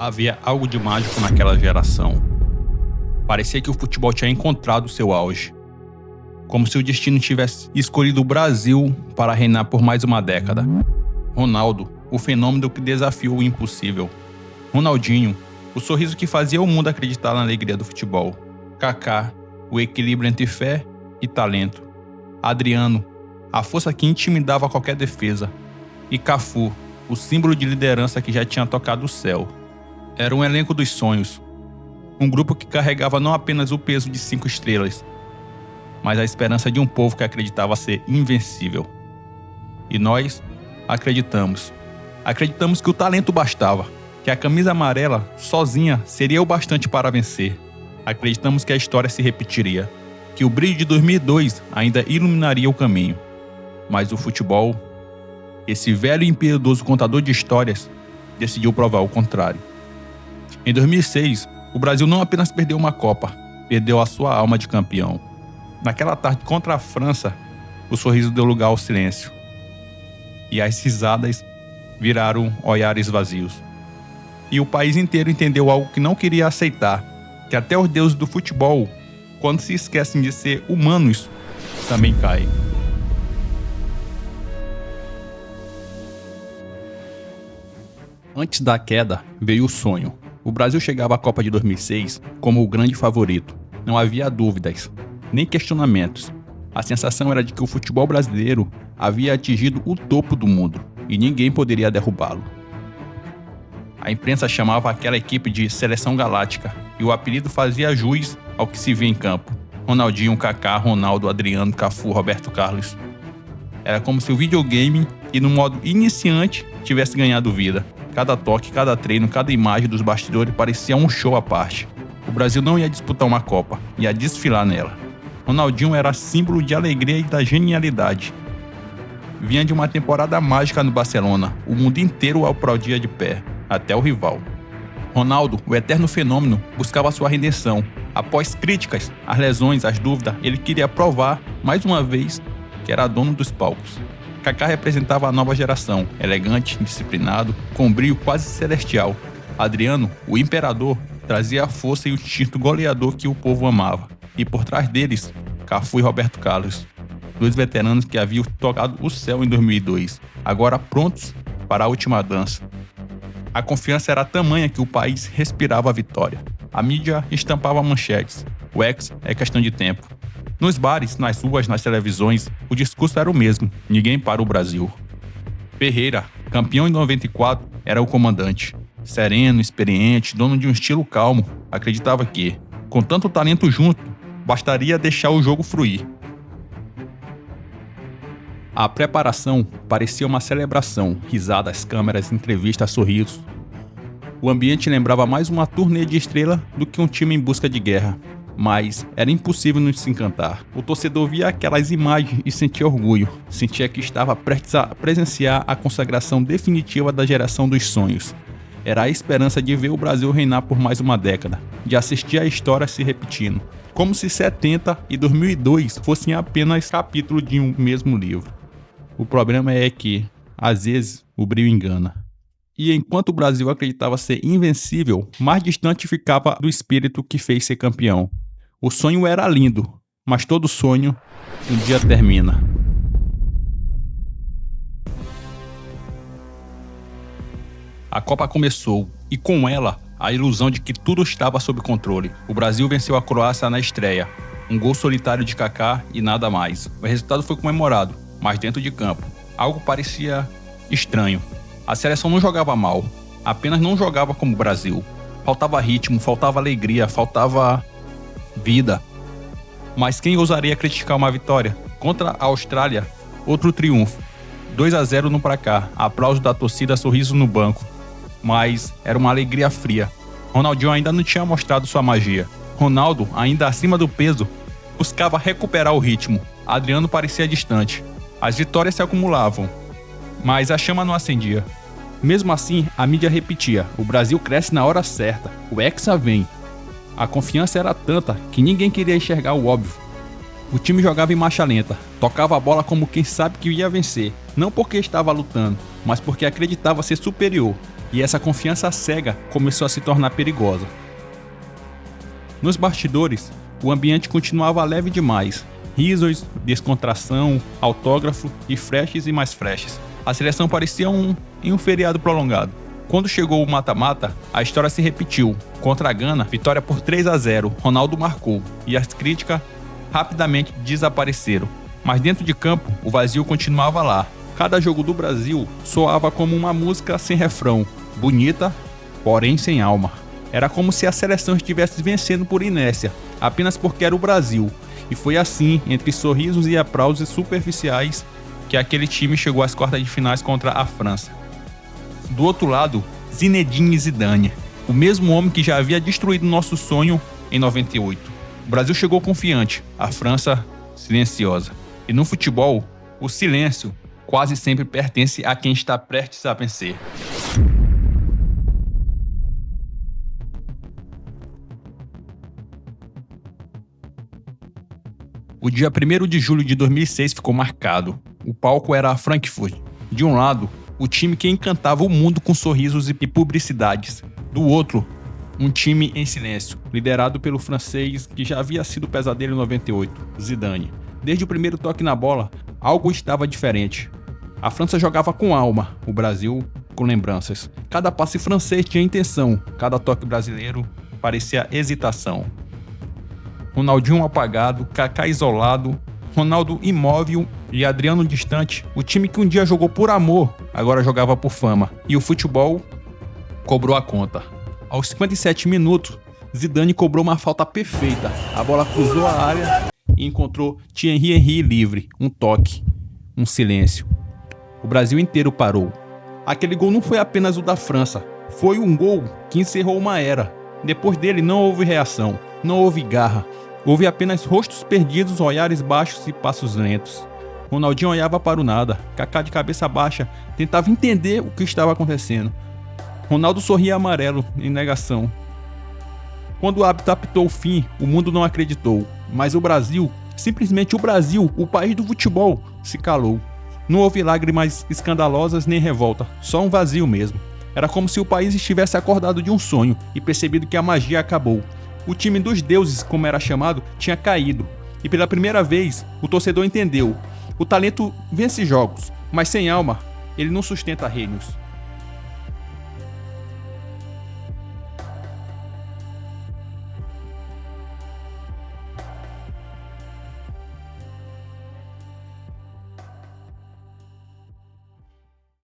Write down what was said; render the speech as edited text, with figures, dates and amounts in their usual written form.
Havia algo de mágico naquela geração. Parecia que o futebol tinha encontrado seu auge. Como se o destino tivesse escolhido o Brasil para reinar por mais uma década. Ronaldo, o fenômeno que desafiou o impossível. Ronaldinho, o sorriso que fazia o mundo acreditar na alegria do futebol. Kaká, o equilíbrio entre fé e talento. Adriano, a força que intimidava qualquer defesa. E Cafu, o símbolo de liderança que já tinha tocado o céu. Era um elenco dos sonhos. Um grupo que carregava não apenas o peso de 5 estrelas, mas a esperança de um povo que acreditava ser invencível. E nós acreditamos. Acreditamos que o talento bastava, que a camisa amarela, sozinha, seria o bastante para vencer. Acreditamos que a história se repetiria, que o brilho de 2002 ainda iluminaria o caminho. Mas o futebol, esse velho e impiedoso contador de histórias, decidiu provar o contrário. Em 2006, o Brasil não apenas perdeu uma Copa, perdeu a sua alma de campeão. Naquela tarde contra a França, o sorriso deu lugar ao silêncio. E as risadas viraram olhares vazios. E o país inteiro entendeu algo que não queria aceitar, que até os deuses do futebol, quando se esquecem de ser humanos, também caem. Antes da queda, veio o sonho. O Brasil chegava à Copa de 2006 como o grande favorito. Não havia dúvidas, nem questionamentos. A sensação era de que o futebol brasileiro havia atingido o topo do mundo e ninguém poderia derrubá-lo. A imprensa chamava aquela equipe de Seleção Galáctica e o apelido fazia jus ao que se via em campo. Ronaldinho, Kaká, Ronaldo, Adriano, Cafu, Roberto Carlos. Era como se o videogame, e no modo iniciante, tivesse ganhado vida. Cada toque, cada treino, cada imagem dos bastidores parecia um show à parte. O Brasil não ia disputar uma Copa, ia desfilar nela. Ronaldinho era símbolo de alegria e da genialidade. Vinha de uma temporada mágica no Barcelona, o mundo inteiro o aplaudia de pé, até o rival. Ronaldo, o eterno fenômeno, buscava sua redenção. Após críticas, as lesões, as dúvidas, ele queria provar, mais uma vez, que era dono dos palcos. Kaká representava a nova geração, elegante, disciplinado, com um brilho quase celestial. Adriano, o imperador, trazia a força e o instinto goleador que o povo amava. E por trás deles, Cafu e Roberto Carlos, dois veteranos que haviam tocado o céu em 2002, agora prontos para a última dança. A confiança era tamanha que o país respirava a vitória. A mídia estampava manchetes. O ex é questão de tempo. Nos bares, nas ruas, nas televisões, o discurso era o mesmo. Ninguém para o Brasil. Ferreira, campeão em 94, era o comandante. Sereno, experiente, dono de um estilo calmo, acreditava que, com tanto talento junto, bastaria deixar o jogo fluir. A preparação parecia uma celebração, risadas, câmeras, entrevistas, sorrisos. O ambiente lembrava mais uma turnê de estrela do que um time em busca de guerra. Mas era impossível não se encantar. O torcedor via aquelas imagens e sentia orgulho. Sentia que estava prestes a presenciar a consagração definitiva da geração dos sonhos. Era a esperança de ver o Brasil reinar por mais uma década, de assistir a história se repetindo. Como se 70 e 2002 fossem apenas capítulos de um mesmo livro. O problema é que, às vezes, o brilho engana. E enquanto o Brasil acreditava ser invencível, mais distante ficava do espírito que fez ser campeão. O sonho era lindo, mas todo sonho um dia termina. A Copa começou, e com ela, a ilusão de que tudo estava sob controle. O Brasil venceu a Croácia na estreia. Um gol solitário de Kaká e nada mais. O resultado foi comemorado, mas dentro de campo. Algo parecia estranho. A seleção não jogava mal, apenas não jogava como o Brasil. Faltava ritmo, faltava alegria, faltava vida. Mas quem ousaria criticar uma vitória? Contra a Austrália, outro triunfo. 2-0 no placar, aplauso da torcida, sorriso no banco. Mas era uma alegria fria. Ronaldinho ainda não tinha mostrado sua magia. Ronaldo, ainda acima do peso, buscava recuperar o ritmo. Adriano parecia distante. As vitórias se acumulavam, mas a chama não acendia. Mesmo assim, a mídia repetia: o Brasil cresce na hora certa, o Hexa vem. A confiança era tanta que ninguém queria enxergar o óbvio. O time jogava em marcha lenta, tocava a bola como quem sabe que ia vencer, não porque estava lutando, mas porque acreditava ser superior, e essa confiança cega começou a se tornar perigosa. Nos bastidores, o ambiente continuava leve demais. Risos, descontração, autógrafo e flashes e mais flashes. A seleção parecia em um feriado prolongado. Quando chegou o mata-mata, a história se repetiu. Contra a Gana, vitória por 3-0, Ronaldo marcou, e as críticas rapidamente desapareceram. Mas dentro de campo, o vazio continuava lá. Cada jogo do Brasil soava como uma música sem refrão, bonita, porém sem alma. Era como se a seleção estivesse vencendo por inércia, apenas porque era o Brasil. E foi assim, entre sorrisos e aplausos superficiais, que aquele time chegou às quartas de finais contra a França. Do outro lado, Zinedine Zidane, o mesmo homem que já havia destruído nosso sonho em 98. O Brasil chegou confiante, a França silenciosa. E no futebol, o silêncio quase sempre pertence a quem está prestes a vencer. O dia 1º de julho de 2006 ficou marcado. O palco era a Frankfurt. De um lado, o time que encantava o mundo com sorrisos e publicidades. Do outro, um time em silêncio, liderado pelo francês que já havia sido pesadelo em 98, Zidane. Desde o primeiro toque na bola, algo estava diferente. A França jogava com alma, o Brasil com lembranças. Cada passe francês tinha intenção, cada toque brasileiro parecia hesitação. Ronaldinho apagado, Kaká isolado, Ronaldo imóvel e Adriano distante. O time que um dia jogou por amor, agora jogava por fama. E o futebol cobrou a conta. Aos 57 minutos, Zidane cobrou uma falta perfeita. A bola cruzou a área e encontrou Thierry Henry livre. Um toque, um silêncio. O Brasil inteiro parou. Aquele gol não foi apenas o da França. Foi um gol que encerrou uma era. Depois dele não houve reação, não houve garra. Houve apenas rostos perdidos, olhares baixos e passos lentos. Ronaldinho olhava para o nada. Kaká de cabeça baixa tentava entender o que estava acontecendo. Ronaldo sorria amarelo, em negação. Quando o árbitro apitou o fim, o mundo não acreditou. Mas o Brasil, simplesmente o Brasil, o país do futebol, se calou. Não houve lágrimas escandalosas nem revolta, só um vazio mesmo. Era como se o país estivesse acordado de um sonho e percebido que a magia acabou. O time dos deuses, como era chamado, tinha caído. E pela primeira vez, o torcedor entendeu. O talento vence jogos, mas sem alma, ele não sustenta reinos.